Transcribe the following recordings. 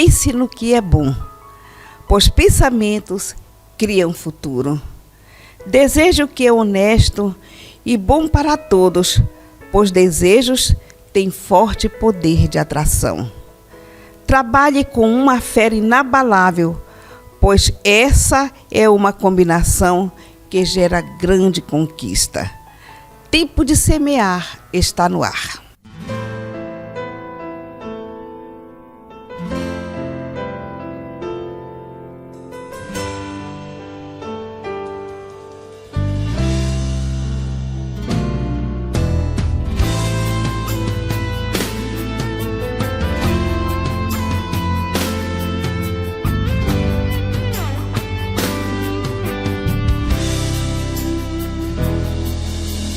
pense no que é bom, pois pensamentos criam futuro. Deseje o que é honesto e bom para todos, pois desejos têm forte poder de atração. Trabalhe com uma fé inabalável, pois essa é uma combinação que gera grande conquista. Tempo de semear está no ar.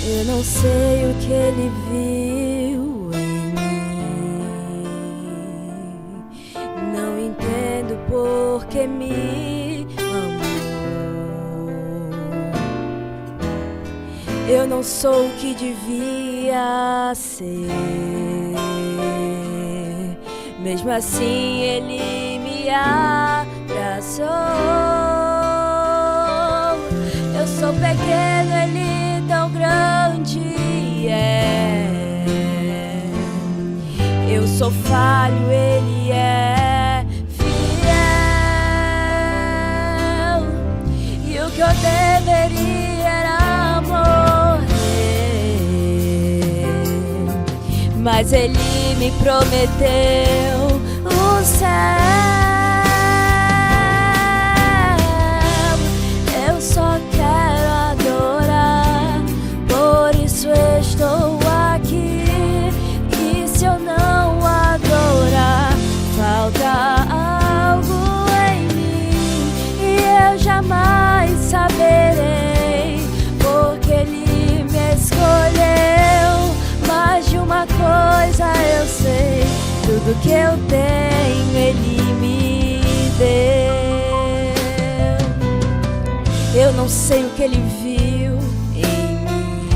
Eu não sei o que ele viu em mim, não entendo por que me amou. Eu não sou o que devia ser, mesmo assim ele me abraçou. Eu sou pequeno, ele tão grande é. Eu sou falho, ele é fiel. E o que eu deveria era morrer, mas ele me prometeu o céu. Eu só quero adorar, por isso estou aqui. E se eu não adorar, falta algo em mim, e eu jamais saberei, porque ele me escolheu. Mais de uma coisa eu sei, tudo que eu tenho ele me deu. Eu não sei o que ele viu em mim,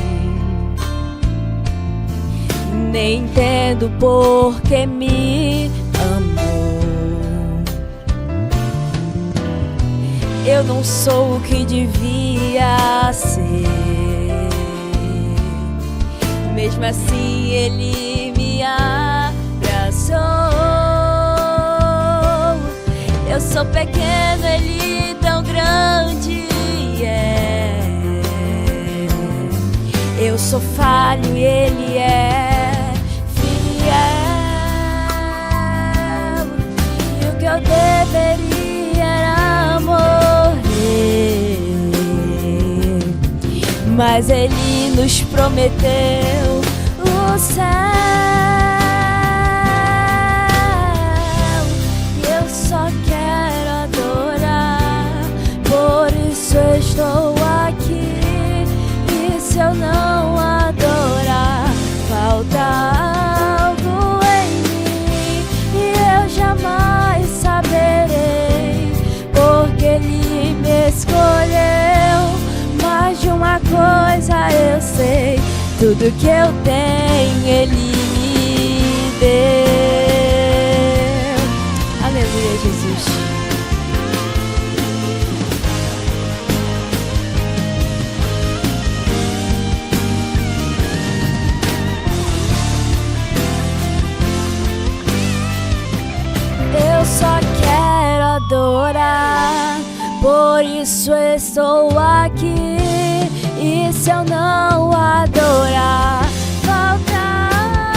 nem entendo por que me amou. Eu não sou o que devia ser, mesmo assim ele me abraçou. Eu sou pequeno, ele tão grande é. Eu sou falho e ele é fiel. E o que eu deveria era morrer, mas ele nos prometeu o céu. E eu só quero adorar, por isso estou aqui. E se eu não adorar, falta algo em mim, e eu jamais saberei, porque ele me escolheu. Mais de uma coisa eu sei, tudo que eu tenho ele me deu. Aleluia, Jesus. Eu só quero adorar, por isso estou aqui. E se eu não adorar, falta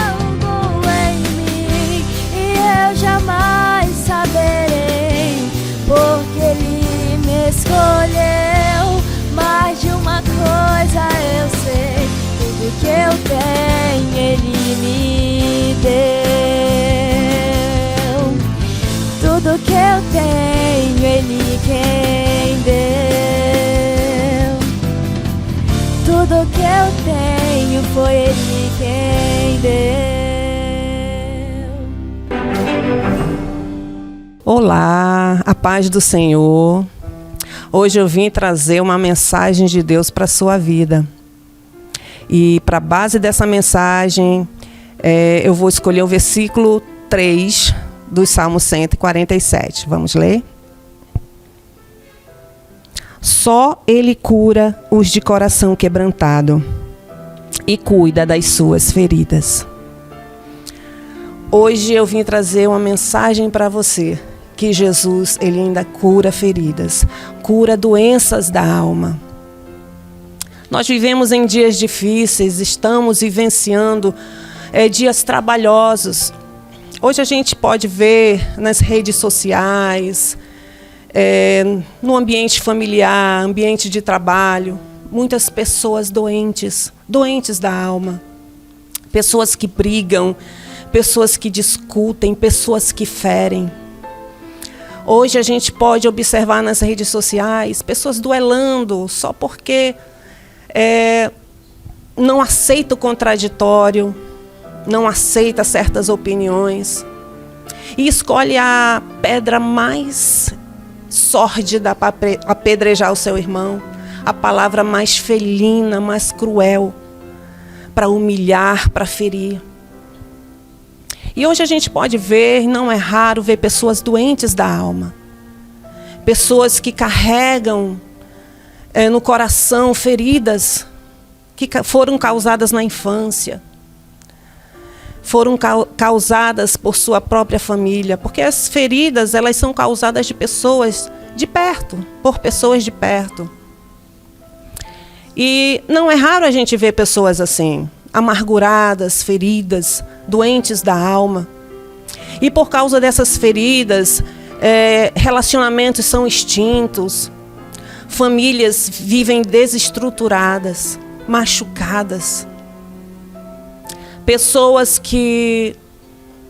algo em mim, e eu jamais saberei, porque ele me escolheu. Mais de uma coisa eu sei, tudo que eu tenho ele me deu. Tudo que eu tenho ele quem deu. Tudo que eu tenho foi ele quem deu. Olá, a paz do Senhor. Hoje eu vim trazer uma mensagem de Deus para a sua vida. E para a base dessa mensagem, eu vou escolher o versículo 3 do Salmo 147. Vamos ler? Só Ele cura os de coração quebrantado e cuida das suas feridas. Hoje eu vim trazer uma mensagem para você, que Jesus, Ele ainda cura feridas, cura doenças da alma. Nós vivemos em dias difíceis, estamos vivenciando dias trabalhosos. Hoje a gente pode ver nas redes sociais, no ambiente familiar, ambiente de trabalho, muitas pessoas doentes da alma, pessoas que brigam, pessoas que discutem, pessoas que ferem. Hoje a gente pode observar nas redes sociais pessoas duelando só porque não aceita o contraditório, não aceita certas opiniões e escolhe a pedra mais sórdida para apedrejar o seu irmão, a palavra mais felina, mais cruel, para humilhar, para ferir. E hoje a gente pode ver, não é raro ver pessoas doentes da alma, pessoas que carregam no coração feridas que foram causadas na infância, foram causadas por sua própria família, porque as feridas, elas são causadas de pessoas de perto, por pessoas de perto. E não é raro a gente ver pessoas assim, amarguradas, feridas, doentes da alma. E por causa dessas feridas, relacionamentos são extintos, famílias vivem desestruturadas, machucadas. Pessoas que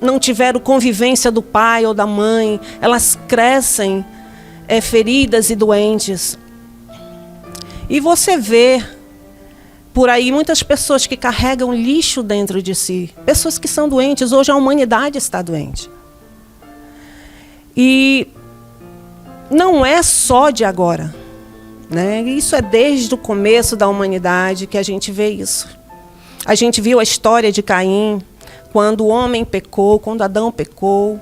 não tiveram convivência do pai ou da mãe, elas crescem feridas e doentes. E você vê por aí muitas pessoas que carregam lixo dentro de si, pessoas que são doentes. Hoje a humanidade está doente. E não é só de agora, né? Isso é desde o começo da humanidade que a gente vê isso. A gente viu a história de Caim, quando o homem pecou, quando Adão pecou.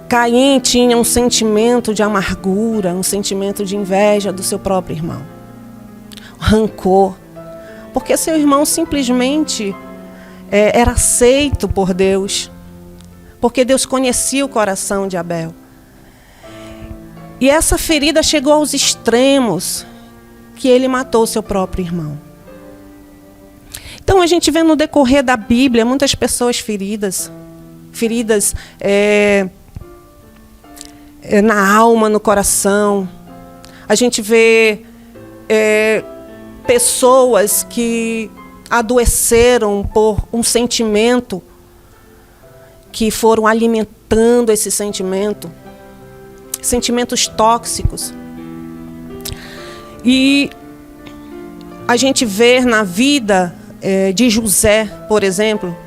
Caim tinha um sentimento de amargura, um sentimento de inveja do seu próprio irmão. Rancor. Porque seu irmão simplesmente era aceito por Deus. Porque Deus conhecia o coração de Abel. E essa ferida chegou aos extremos, que ele matou seu próprio irmão. Então a gente vê no decorrer da Bíblia muitas pessoas feridas na alma, no coração. A gente vê pessoas que adoeceram por um sentimento, que foram alimentando esse sentimento, sentimentos tóxicos. E a gente vê na vida de José, por exemplo.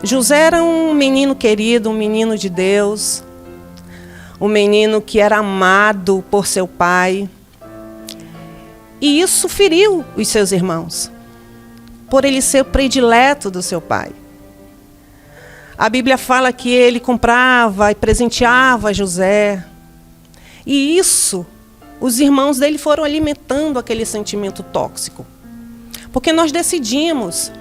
José era um menino querido, um menino de Deus, um menino que era amado por seu pai. E isso feriu os seus irmãos, por ele ser o predileto do seu pai. A Bíblia fala que ele comprava e presenteava José. E isso, os irmãos dele foram alimentando aquele sentimento tóxico. Porque nós decidimos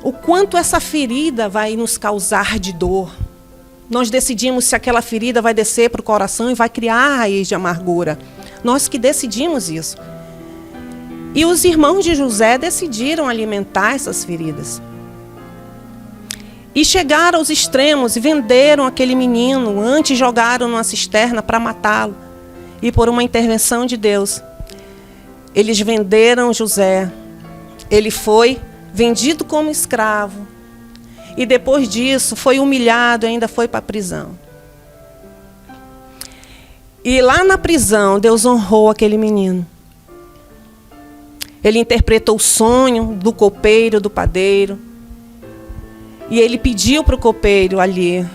o quanto essa ferida vai nos causar de dor. Nós decidimos se aquela ferida vai descer para o coração e vai criar raiz de amargura. Nós que decidimos isso. E os irmãos de José decidiram alimentar essas feridas. E chegaram aos extremos e venderam aquele menino. Antes jogaram numa cisterna para matá-lo. E por uma intervenção de Deus, eles venderam José. Ele foi vendido como escravo. E depois disso foi humilhado e ainda foi para a prisão. E lá na prisão, Deus honrou aquele menino. Ele interpretou o sonho do copeiro, do padeiro. E ele pediu para o copeiro ali: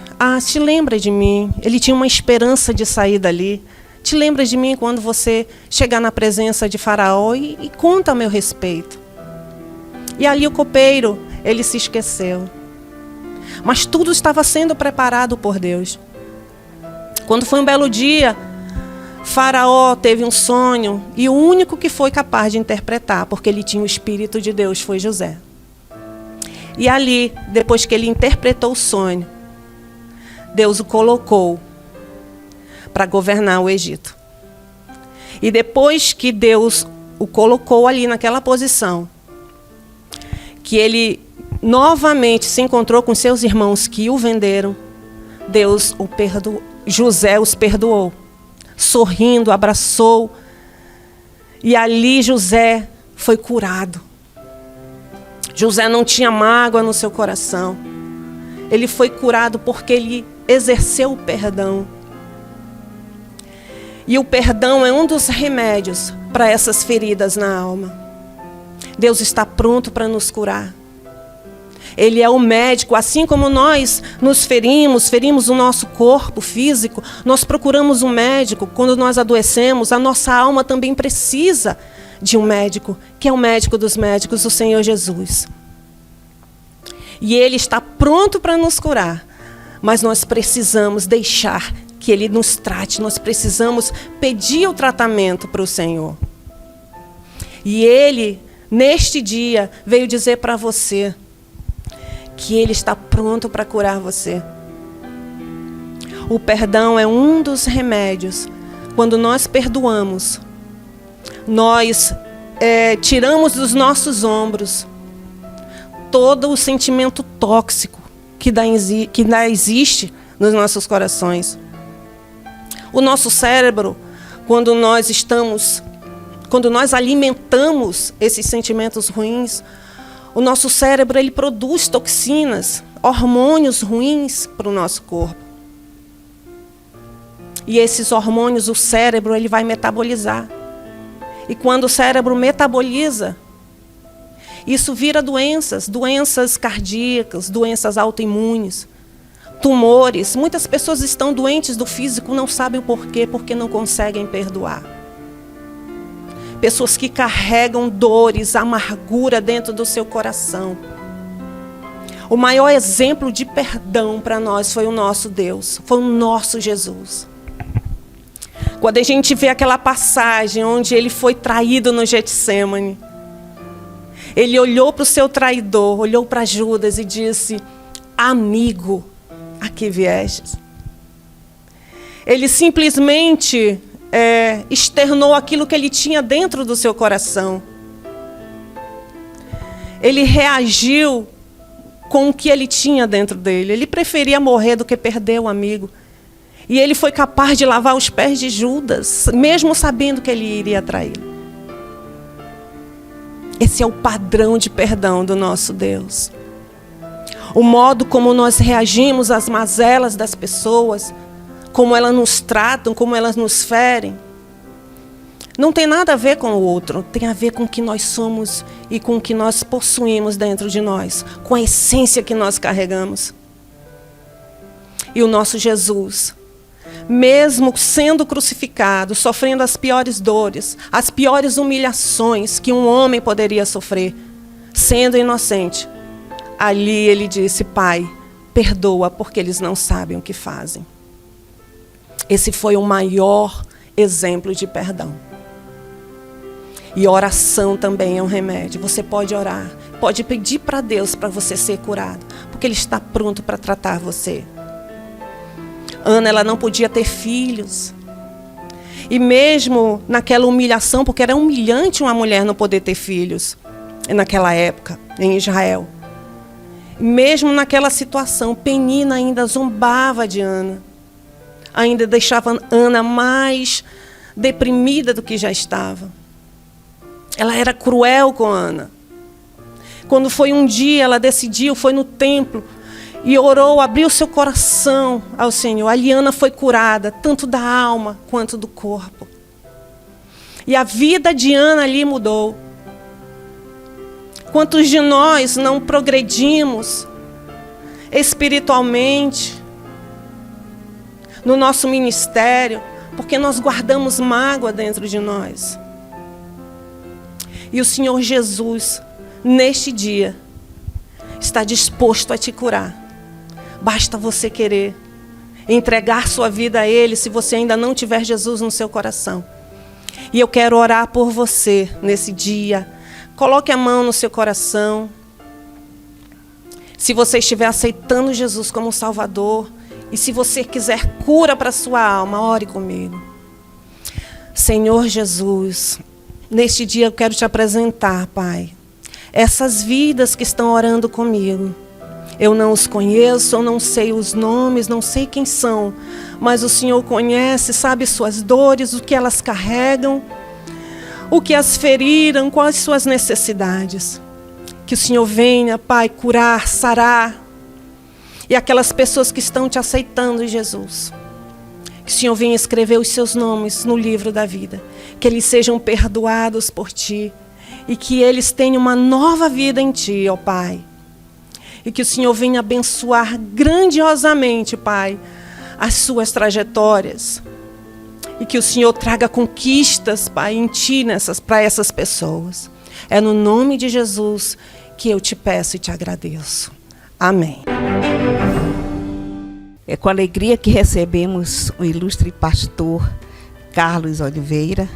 te lembra de mim? Ele tinha uma esperança de sair dali. Te lembra de mim quando você chegar na presença de Faraó e conta a meu respeito. E ali o copeiro, ele se esqueceu. Mas tudo estava sendo preparado por Deus. Quando foi um belo dia, Faraó teve um sonho e o único que foi capaz de interpretar, porque ele tinha o Espírito de Deus, foi José. E ali, depois que ele interpretou o sonho, Deus o colocou para governar o Egito. E depois que Deus o colocou ali naquela posição, que ele novamente se encontrou com seus irmãos que o venderam, Deus o perdoou, José os perdoou, sorrindo, abraçou, e ali José foi curado. José não tinha mágoa no seu coração. Ele foi curado porque ele exerceu o perdão. E o perdão é um dos remédios para essas feridas na alma. Deus está pronto para nos curar. Ele é o médico, assim como nós nos ferimos o nosso corpo físico, nós procuramos um médico. Quando nós adoecemos, a nossa alma também precisa de um médico, que é o médico dos médicos, o Senhor Jesus. E Ele está pronto para nos curar, mas nós precisamos deixar que Ele nos trate, nós precisamos pedir o tratamento para o Senhor. E Ele, neste dia, veio dizer para você que Ele está pronto para curar você. O perdão é um dos remédios. Quando nós perdoamos, nós tiramos dos nossos ombros todo o sentimento tóxico que ainda existe nos nossos corações. O nosso cérebro, quando nós alimentamos esses sentimentos ruins, o nosso cérebro ele produz toxinas, hormônios ruins para o nosso corpo. E esses hormônios, o cérebro ele vai metabolizar. E quando o cérebro metaboliza, isso vira doenças cardíacas, doenças autoimunes, tumores. Muitas pessoas estão doentes do físico, não sabem o porquê, porque não conseguem perdoar. Pessoas que carregam dores, amargura dentro do seu coração. O maior exemplo de perdão para nós foi o nosso Deus, foi o nosso Jesus. Quando a gente vê aquela passagem onde ele foi traído no Getsêmani, ele olhou para o seu traidor, olhou para Judas e disse: amigo, a que viestes? Ele simplesmente externou aquilo que ele tinha dentro do seu coração. Ele reagiu com o que ele tinha dentro dele. Ele preferia morrer do que perder o amigo. E ele foi capaz de lavar os pés de Judas, mesmo sabendo que ele iria traí-lo. Esse é o padrão de perdão do nosso Deus. O modo como nós reagimos às mazelas das pessoas, como elas nos tratam, como elas nos ferem, não tem nada a ver com o outro, tem a ver com o que nós somos e com o que nós possuímos dentro de nós, com a essência que nós carregamos. E o nosso Jesus, mesmo sendo crucificado, sofrendo as piores dores, as piores humilhações que um homem poderia sofrer, sendo inocente, ali ele disse: Pai, perdoa, porque eles não sabem o que fazem. Esse foi o maior exemplo de perdão. E oração também é um remédio. Você pode orar, pode pedir para Deus para você ser curado, porque Ele está pronto para tratar você. Ana, ela não podia ter filhos. E mesmo naquela humilhação, porque era humilhante uma mulher não poder ter filhos, naquela época, em Israel. Mesmo naquela situação, Penina ainda zombava de Ana. Ainda deixava Ana mais deprimida do que já estava. Ela era cruel com Ana. Quando foi um dia, ela decidiu, foi no templo e orou, abriu seu coração ao Senhor. Ali Ana foi curada, tanto da alma quanto do corpo. E a vida de Ana ali mudou. Quantos de nós não progredimos espiritualmente no nosso ministério, porque nós guardamos mágoa dentro de nós? E o Senhor Jesus, neste dia, está disposto a te curar. Basta você querer entregar sua vida a Ele, se você ainda não tiver Jesus no seu coração. E eu quero orar por você nesse dia. Coloque a mão no seu coração. Se você estiver aceitando Jesus como Salvador, e se você quiser cura para a sua alma, ore comigo. Senhor Jesus, neste dia eu quero te apresentar, Pai, essas vidas que estão orando comigo. Eu não os conheço, eu não sei os nomes, não sei quem são, mas o Senhor conhece, sabe suas dores, o que elas carregam, o que as feriram, quais suas necessidades. Que o Senhor venha, Pai, curar, sarar. E aquelas pessoas que estão te aceitando, Jesus, que o Senhor venha escrever os seus nomes no livro da vida, que eles sejam perdoados por Ti e que eles tenham uma nova vida em Ti, ó Pai. E que o Senhor venha abençoar grandiosamente, Pai, as suas trajetórias. E que o Senhor traga conquistas, Pai, em Ti para essas pessoas. É no nome de Jesus que eu te peço e te agradeço. Amém. É com alegria que recebemos o ilustre pastor Carlos Oliveira,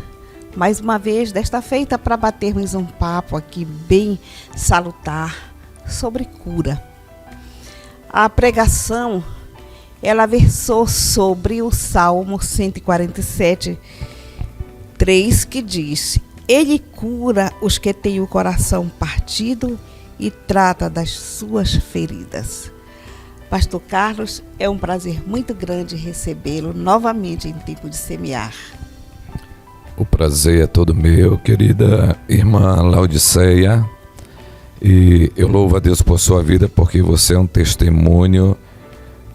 mais uma vez desta feita para batermos um papo aqui bem salutar sobre cura. A pregação, ela versou sobre o Salmo 147, 3, que diz: Ele cura os que têm o coração partido e trata das suas feridas. Pastor Carlos, é um prazer muito grande recebê-lo novamente em Tempo de Semear. O prazer é todo meu, querida irmã Laodiceia. E eu louvo a Deus por sua vida, porque você é um testemunho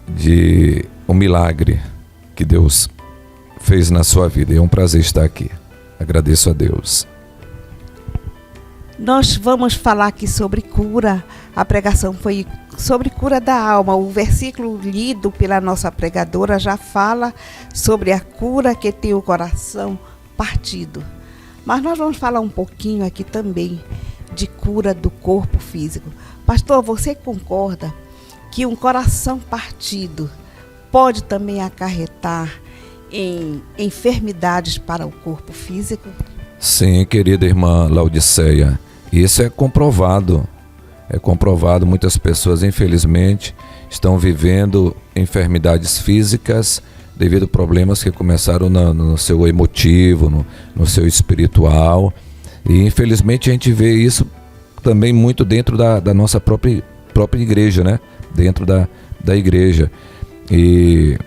de um milagre que Deus fez na sua vida. E é um prazer estar aqui. Agradeço a Deus. Nós vamos falar aqui sobre cura. A pregação foi sobre cura da alma. O versículo lido pela nossa pregadora já fala sobre a cura que tem o coração partido. Mas nós vamos falar um pouquinho aqui também de cura do corpo físico. Pastor, você concorda que um coração partido pode também acarretar em enfermidades para o corpo físico? Sim, querida irmã Laodiceia. Isso é comprovado. É comprovado. Muitas pessoas, infelizmente, estão vivendo enfermidades físicas devido a problemas que começaram no seu emotivo, no seu espiritual. E infelizmente a gente vê isso também muito dentro da nossa própria igreja, né? Dentro da igreja. E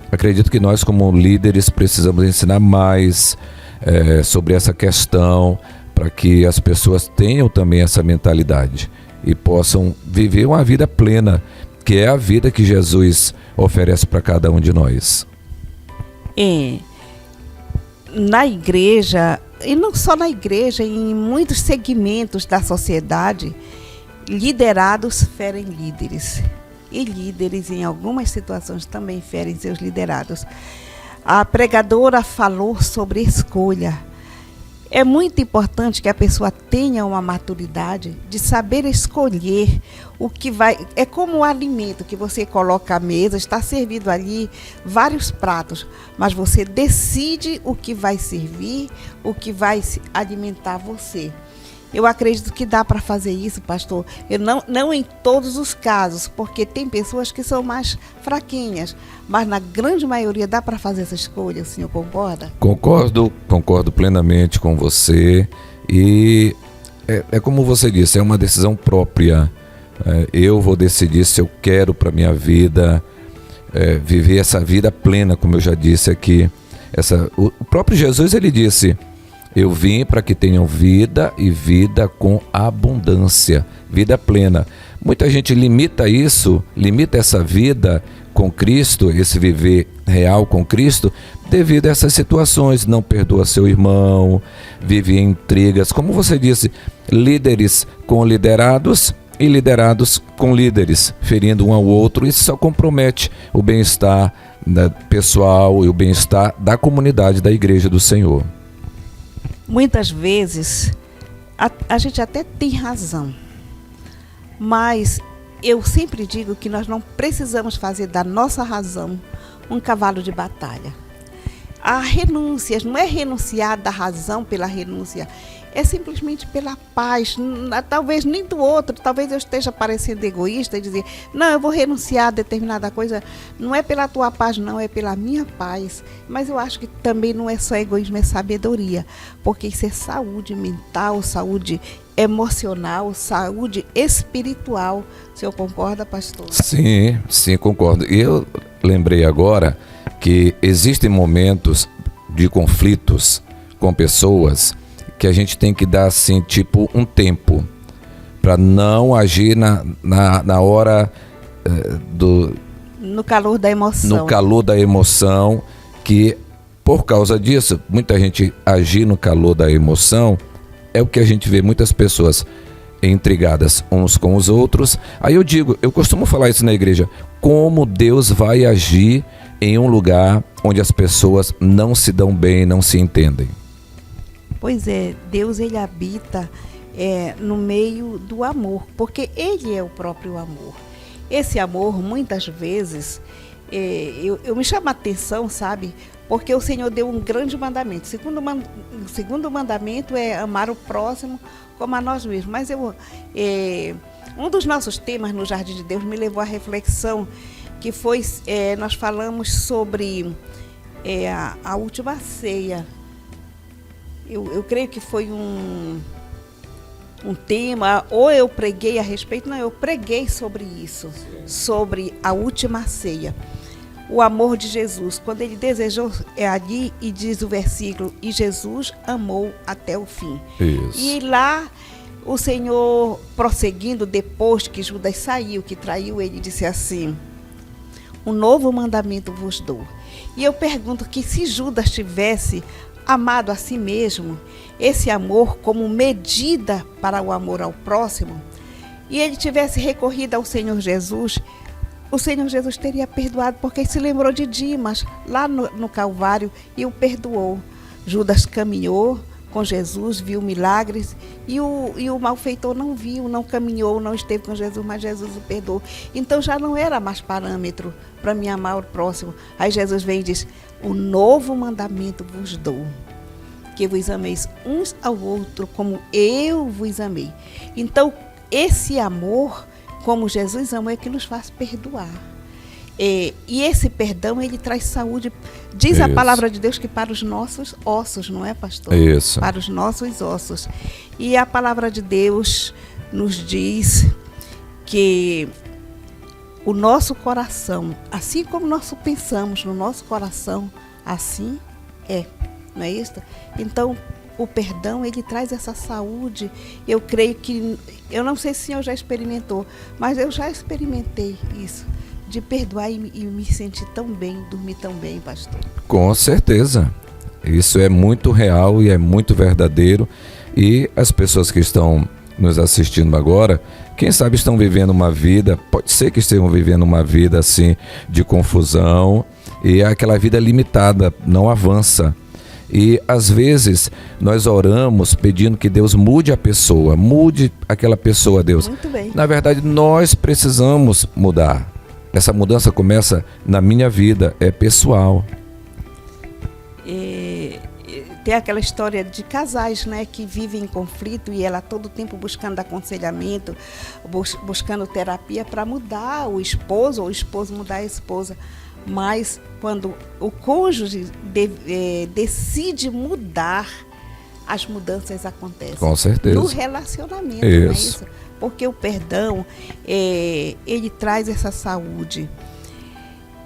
acredito que nós, como líderes, precisamos ensinar mais sobre essa questão, para que as pessoas tenham também essa mentalidade e possam viver uma vida plena, que é a vida que Jesus oferece para cada um de nós. Na igreja, e não só na igreja, em muitos segmentos da sociedade, liderados ferem líderes. E líderes, em algumas situações, também ferem seus liderados. A pregadora falou sobre escolha. É muito importante que a pessoa tenha uma maturidade de saber escolher o que vai... É como o alimento que você coloca à mesa, está servido ali vários pratos, mas você decide o que vai servir, o que vai alimentar você. Eu acredito que dá para fazer isso, pastor. Não em todos os casos, porque tem pessoas que são mais fraquinhas, mas na grande maioria dá para fazer essa escolha. O senhor concorda? Concordo plenamente com você. E é como você disse, é uma decisão própria. Eu vou decidir se eu quero para minha vida viver essa vida plena, como eu já disse aqui. O próprio Jesus, ele disse: eu vim para que tenham vida e vida com abundância, vida plena. Muita gente limita essa vida com Cristo, esse viver real com Cristo, devido a essas situações. Não perdoa seu irmão, vive em intrigas. Como você disse, líderes com liderados e liderados com líderes, ferindo um ao outro. Isso só compromete o bem-estar pessoal e o bem-estar da comunidade da Igreja do Senhor. Muitas vezes a gente até tem razão, mas eu sempre digo que nós não precisamos fazer da nossa razão um cavalo de batalha. A renúncia não é renunciar da razão pela renúncia, é simplesmente pela paz. Talvez nem do outro, talvez eu esteja parecendo egoísta e dizer, não, eu vou renunciar a determinada coisa, não é pela tua paz, não, é pela minha paz. Mas eu acho que também não é só egoísmo, é sabedoria, porque isso é saúde mental, saúde emocional, saúde espiritual. O senhor concorda, pastor? Sim, sim, concordo. E eu lembrei agora que existem momentos de conflitos com pessoas que a gente tem que dar assim, tipo, um tempo para não agir na hora no calor da emoção. No calor da emoção, que por causa disso, muita gente agir no calor da emoção, é o que a gente vê muitas pessoas intrigadas uns com os outros. Aí eu costumo falar isso na igreja, como Deus vai agir em um lugar onde as pessoas não se dão bem, não se entendem. Pois é, Deus ele habita no meio do amor, porque Ele é o próprio amor. Esse amor, muitas vezes, eu me chamo a atenção, sabe? Porque o Senhor deu um grande mandamento. O segundo mandamento é amar o próximo como a nós mesmos. Mas um dos nossos temas no Jardim de Deus me levou à reflexão, que foi, nós falamos sobre a última ceia. Eu creio que foi um tema, ou eu preguei a respeito, não, eu preguei sobre isso, sobre a última ceia. O amor de Jesus, quando ele desejou, ali, e diz o versículo, e Jesus amou até o fim. Isso. E lá, o Senhor, prosseguindo, depois que Judas saiu, que traiu ele, disse assim, um novo mandamento vos dou. E eu pergunto que se Judas tivesse amado a si mesmo, esse amor como medida para o amor ao próximo, e ele tivesse recorrido ao Senhor Jesus, o Senhor Jesus teria perdoado, porque ele se lembrou de Dimas, lá no Calvário, e o perdoou. Judas caminhou com Jesus, viu milagres, e o malfeitor não viu, não caminhou, não esteve com Jesus, mas Jesus o perdoou. Então já não era mais parâmetro para me amar o próximo. Aí Jesus vem e diz, o novo mandamento vos dou, que vos ameis uns ao outro como eu vos amei. Então, esse amor, como Jesus amou, é que nos faz perdoar. E esse perdão, ele traz saúde. Diz Isso. A palavra de Deus que para os nossos ossos, não é, pastor? Isso. Para os nossos ossos. E a palavra de Deus nos diz que o nosso coração, assim como nós pensamos no nosso coração, assim é, não é isso? Então, o perdão, ele traz essa saúde. Eu creio que, eu não sei se o senhor já experimentou, mas eu já experimentei isso, de perdoar e me sentir tão bem, dormir tão bem, pastor. Com certeza. Isso é muito real e é muito verdadeiro. E as pessoas que estão nos assistindo agora, quem sabe estão vivendo uma vida, pode ser que estejam vivendo uma vida assim de confusão, e aquela vida limitada, não avança. E às vezes nós oramos pedindo que Deus mude a pessoa, mude aquela pessoa, Deus. Muito bem. Na verdade, nós precisamos mudar. Essa mudança começa na minha vida, é pessoal. Tem aquela história de casais, né, que vivem em conflito e ela todo tempo buscando aconselhamento, buscando terapia para mudar o esposo, ou o esposo mudar a esposa. Mas quando o cônjuge decide mudar, as mudanças acontecem. Com certeza. No relacionamento, Isso. não é isso? Porque o perdão, ele traz essa saúde.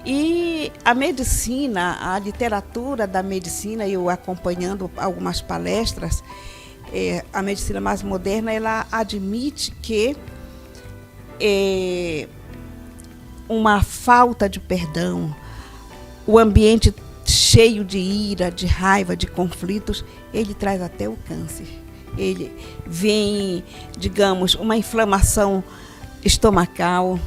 E a medicina, a literatura da medicina, eu acompanhando algumas palestras, a medicina mais moderna, ela admite que uma falta de perdão, o ambiente cheio de ira, de raiva, de conflitos, ele traz até o câncer. Ele vem, digamos, uma inflamação estomacal,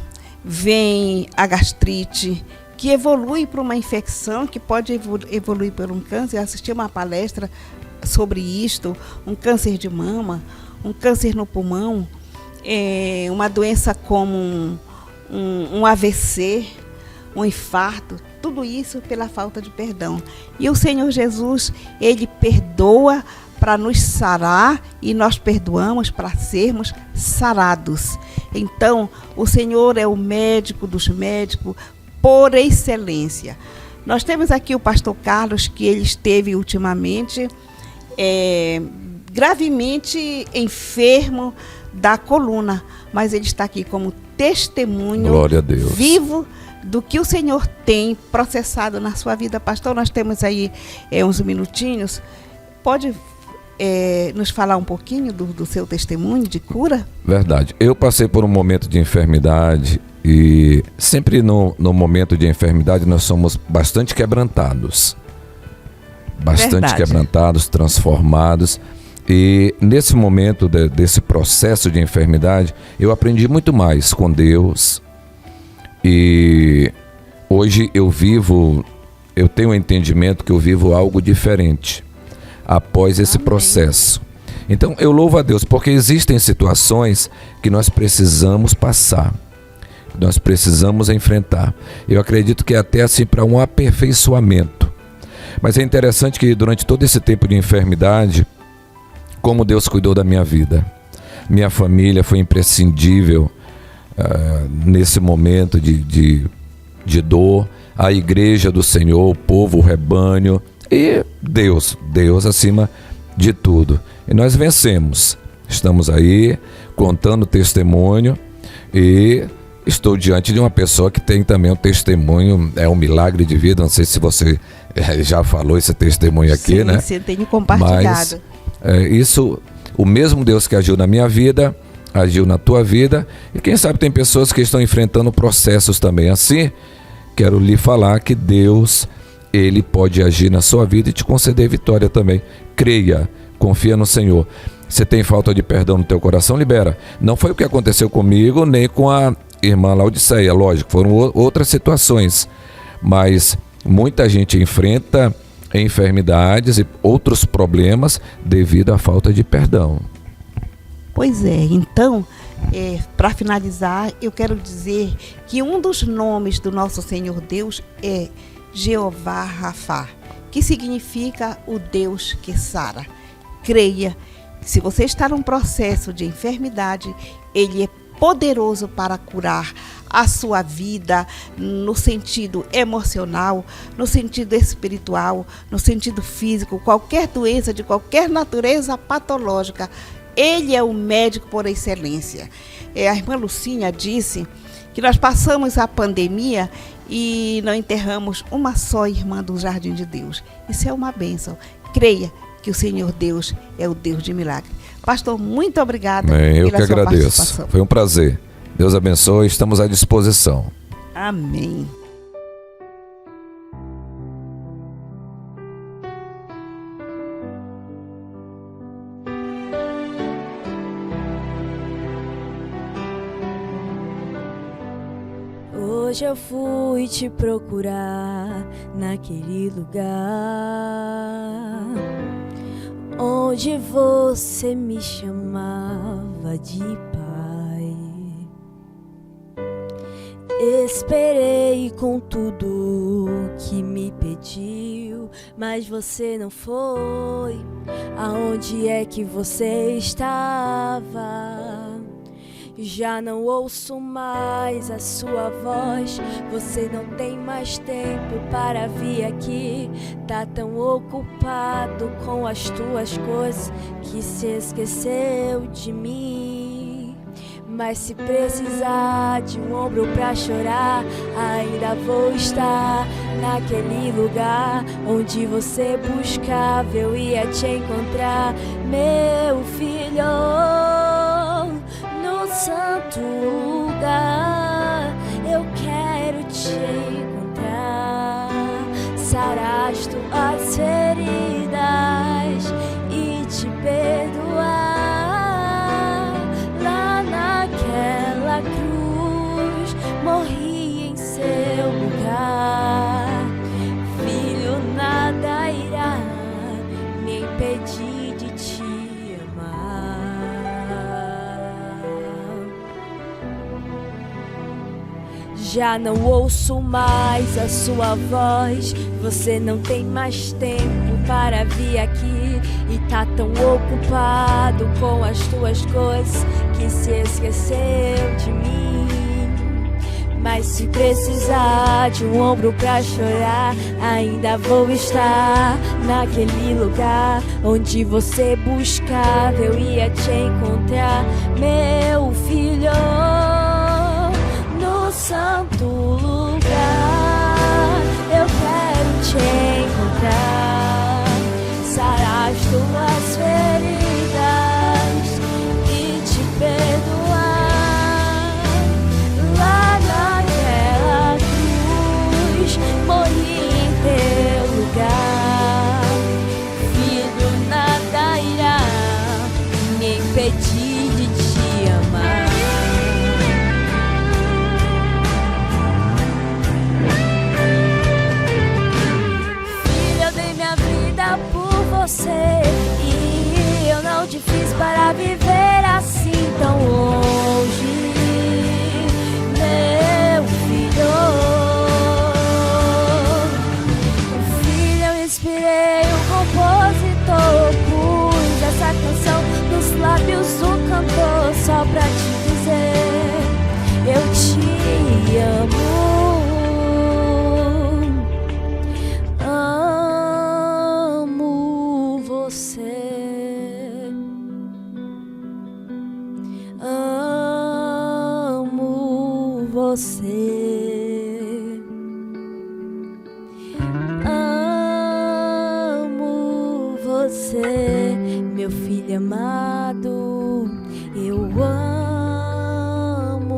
vem a gastrite, que evolui para uma infecção, que pode evoluir para um câncer. Eu assisti uma palestra sobre isto, um câncer de mama, um câncer no pulmão. uma doença como um AVC, um infarto, tudo isso pela falta de perdão. E o Senhor Jesus, Ele perdoa para nos sarar e nós perdoamos para sermos sarados. Então, o Senhor é o médico dos médicos por excelência. Nós temos aqui o pastor Carlos, que ele esteve ultimamente gravemente enfermo da coluna, mas ele está aqui como testemunho Glória a Deus. Vivo do que o Senhor tem processado na sua vida. Pastor, nós temos aí uns minutinhos. Pode nos falar um pouquinho do seu testemunho de cura? Verdade. Eu passei por um momento de enfermidade e sempre no momento de enfermidade nós somos bastante quebrantados. Bastante quebrantados, transformados. E nesse momento desse processo de enfermidade, eu aprendi muito mais com Deus. E hoje eu tenho um entendimento que eu vivo algo diferente após esse processo. Então eu louvo a Deus, porque existem situações que nós precisamos passar, que nós precisamos enfrentar. Eu acredito que é até assim para um aperfeiçoamento. Mas é interessante que durante todo esse tempo de enfermidade, como Deus cuidou da minha vida. Minha família foi imprescindível nesse momento de dor. A igreja do Senhor, o povo, o rebanho e Deus acima de tudo. E nós vencemos. Estamos aí contando testemunho e estou diante de uma pessoa que tem também um testemunho, é um milagre de vida. Não sei se você já falou esse testemunho aqui, sim, né? Sim, tenho compartilhado. Mas o mesmo Deus que agiu na minha vida, agiu na tua vida. E quem sabe tem pessoas que estão enfrentando processos também assim. Quero lhe falar que Deus, Ele pode agir na sua vida e te conceder vitória também. Creia, confia no Senhor. Você tem falta de perdão no teu coração, libera. Não foi o que aconteceu comigo, nem com a irmã Laodiceia, lógico, foram outras situações. Mas muita gente enfrenta enfermidades e outros problemas devido à falta de perdão. Pois é, então, para finalizar, eu quero dizer que um dos nomes do nosso Senhor Deus é Jeová Rafá, que significa o Deus que sara. Creia, se você está num processo de enfermidade, Ele é poderoso para curar a sua vida no sentido emocional, no sentido espiritual, no sentido físico, qualquer doença de qualquer natureza patológica. Ele é o médico por excelência. A irmã Lucinha disse que nós passamos a pandemia e não enterramos uma só irmã do Jardim de Deus. Isso é uma bênção. Creia que o Senhor Deus é o Deus de milagre. Pastor, muito obrigada eu pela que sua agradeço. participação. Foi um prazer. Deus abençoe, estamos à disposição. Amém. Hoje eu fui te procurar naquele lugar onde você me chamava de pai. Esperei com tudo que me pediu, mas você não foi. Aonde é que você estava? Já não ouço mais a sua voz. Você não tem mais tempo para vir aqui. Tá tão ocupado com as tuas coisas que se esqueceu de mim. Mas se precisar de um ombro pra chorar, ainda vou estar naquele lugar onde você buscava, eu ia te encontrar, meu filho. Santo lugar, eu quero te encontrar. Sarar as tuas feridas e te perdoar. Lá naquela cruz, morri em seu lugar. Filho, nada irá me impedir de te amar. Já não ouço mais a sua voz. Você não tem mais tempo para vir aqui e tá tão ocupado com as tuas coisas que se esqueceu de mim. Mas se precisar de um ombro pra chorar, ainda vou estar naquele lugar onde você buscava, eu ia te encontrar, meu filho, no santo lugar. Eu quero te encontrar, sarar as tuas feridas e te perdoar. Lá naquela cruz, morri em teu lugar. Filho, nada irá me impedir de te amar. Filho, eu dei minha vida por você e eu não te fiz para viver assim tão longe. Meu filho, eu inspirei o compositor, pus essa canção nos lábios do cantor só pra te dizer, eu te amo. Amo você. Amo você. Amo você, meu filho amado. Eu amo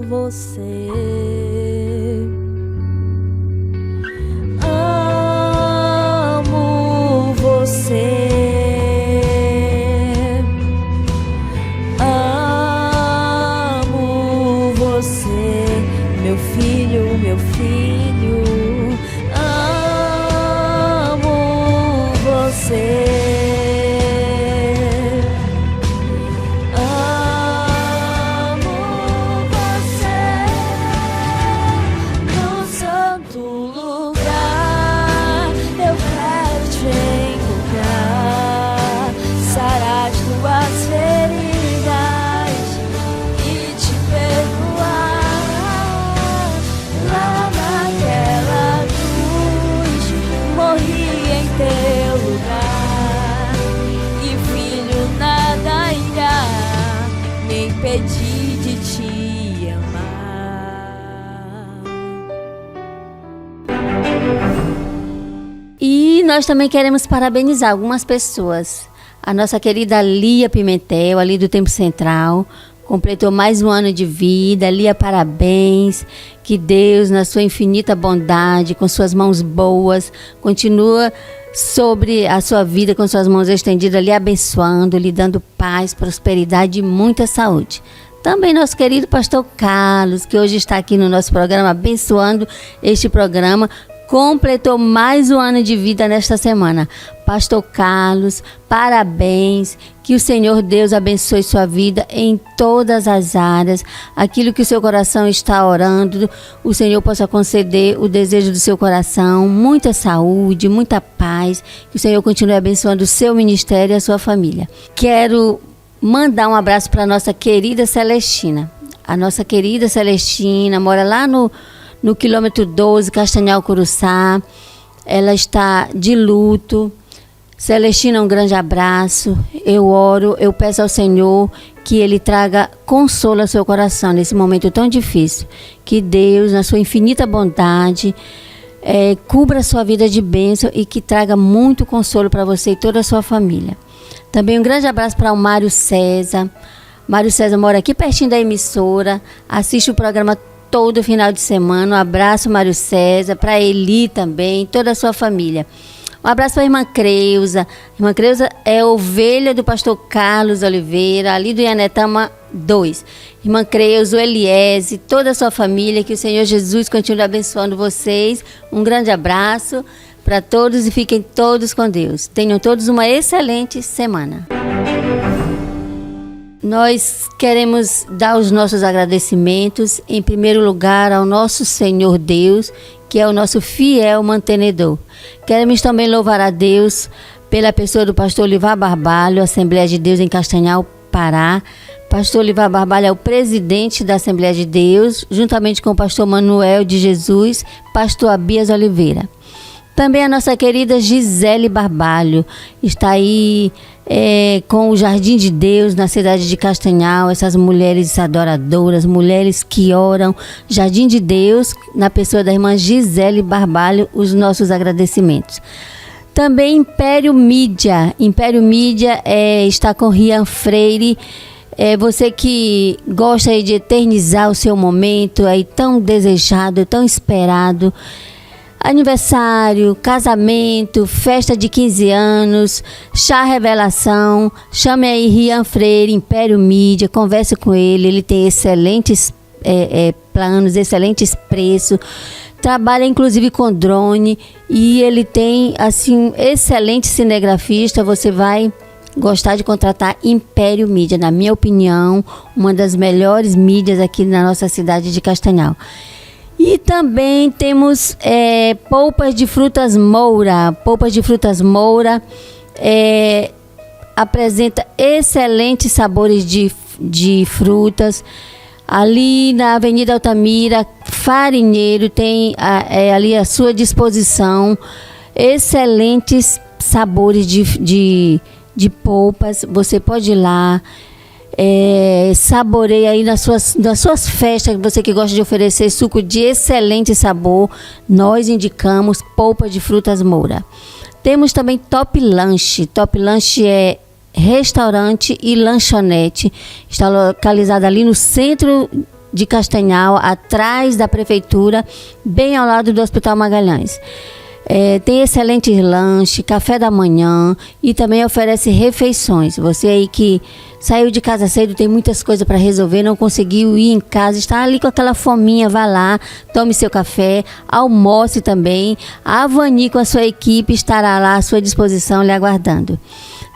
você. Amo você. Amo você, meu filho, meu filho. Amo você. Impedir de te amar. E nós também queremos parabenizar algumas pessoas. A nossa querida Lia Pimentel, ali do Tempo Central, completou mais um ano de vida. Lia, parabéns. Que Deus, na sua infinita bondade, com suas mãos boas, continua sobre a sua vida com suas mãos estendidas, lhe abençoando, lhe dando paz, prosperidade e muita saúde. Também nosso querido pastor Carlos, que hoje está aqui no nosso programa, abençoando este programa, completou mais um ano de vida nesta semana. Pastor Carlos, parabéns, que o Senhor Deus abençoe sua vida em todas as áreas, aquilo que o seu coração está orando, o Senhor possa conceder o desejo do seu coração, muita saúde, muita paz, que o Senhor continue abençoando o seu ministério e a sua família. Quero mandar um abraço para a nossa querida Celestina. A nossa querida Celestina mora lá no quilômetro 12, Castanhal Curuçá. Ela está de luto. Celestina, um grande abraço. Eu oro, eu peço ao Senhor que Ele traga consolo ao seu coração nesse momento tão difícil. Que Deus, na sua infinita bondade, cubra a sua vida de bênção e que traga muito consolo para você e toda a sua família. Também um grande abraço para o Mário César. Mário César mora aqui pertinho da emissora, assiste o programa todo final de semana. Um abraço, Mário César, para Eli também, toda a sua família. Um abraço para a irmã Creuza. Irmã Creuza é ovelha do pastor Carlos Oliveira, ali do Ianetama 2. Irmã Creuza, o Eliese, toda a sua família, que o Senhor Jesus continue abençoando vocês. Um grande abraço para todos e fiquem todos com Deus. Tenham todos uma excelente semana. Nós queremos dar os nossos agradecimentos, em primeiro lugar, ao nosso Senhor Deus, que é o nosso fiel mantenedor. Queremos também louvar a Deus pela pessoa do pastor Livar Barbalho, Assembleia de Deus em Castanhal, Pará. Pastor Livar Barbalho é o presidente da Assembleia de Deus, juntamente com o pastor Manuel de Jesus, pastor Abias Oliveira. Também a nossa querida Gisele Barbalho está aí com o Jardim de Deus na cidade de Castanhal, essas mulheres adoradoras, mulheres que oram. Jardim de Deus, na pessoa da irmã Gisele Barbalho, os nossos agradecimentos. Também Império Mídia está com Rian Freire. Você que gosta aí de eternizar o seu momento aí tão desejado, tão esperado, aniversário, casamento, festa de 15 anos, chá revelação, chame aí Rian Freire, Império Mídia, converse com ele, ele tem excelentes planos, excelentes preços, trabalha inclusive com drone e ele tem assim excelente cinegrafista. Você vai gostar de contratar Império Mídia, na minha opinião, uma das melhores mídias aqui na nossa cidade de Castanhal. E também temos Polpas de Frutas Moura. Polpas de Frutas Moura apresenta excelentes sabores de frutas. Ali na Avenida Altamira, Farinheiro, tem ali à sua disposição excelentes sabores de polpas. Você pode ir lá, saboreia aí nas suas festas, você que gosta de oferecer suco de excelente sabor, nós indicamos Polpa de Frutas Moura. Temos também Top Lanche. Top Lanche é restaurante e lanchonete, está localizado ali no centro de Castanhal, atrás da prefeitura, bem ao lado do Hospital Magalhães. Tem excelente lanche, café da manhã e também oferece refeições. Você aí que saiu de casa cedo, tem muitas coisas para resolver, não conseguiu ir em casa, está ali com aquela fominha, vá lá, tome seu café, almoce também. A Vani com a sua equipe estará lá à sua disposição, lhe aguardando.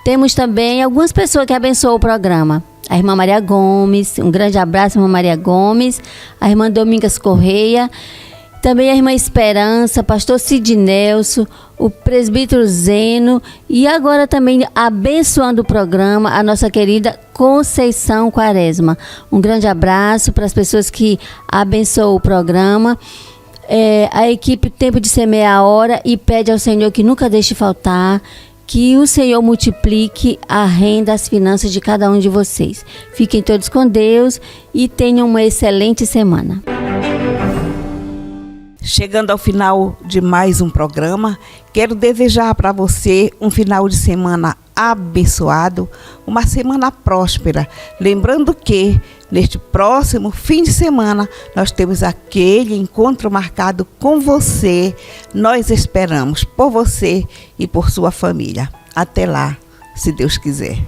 Temos também algumas pessoas que abençoam o programa. A irmã Maria Gomes, um grande abraço, irmã Maria Gomes, a irmã Domingas Correia, também a irmã Esperança, pastor Cid Nelson, o presbítero Zeno e agora também abençoando o programa, a nossa querida Conceição Quaresma. Um grande abraço para as pessoas que abençoam o programa. A equipe Tempo de Semear a Hora e pede ao Senhor que nunca deixe faltar, que o Senhor multiplique a renda, as finanças de cada um de vocês. Fiquem todos com Deus e tenham uma excelente semana. Chegando ao final de mais um programa, quero desejar para você um final de semana abençoado, uma semana próspera. Lembrando que neste próximo fim de semana nós temos aquele encontro marcado com você. Nós esperamos por você e por sua família. Até lá, se Deus quiser.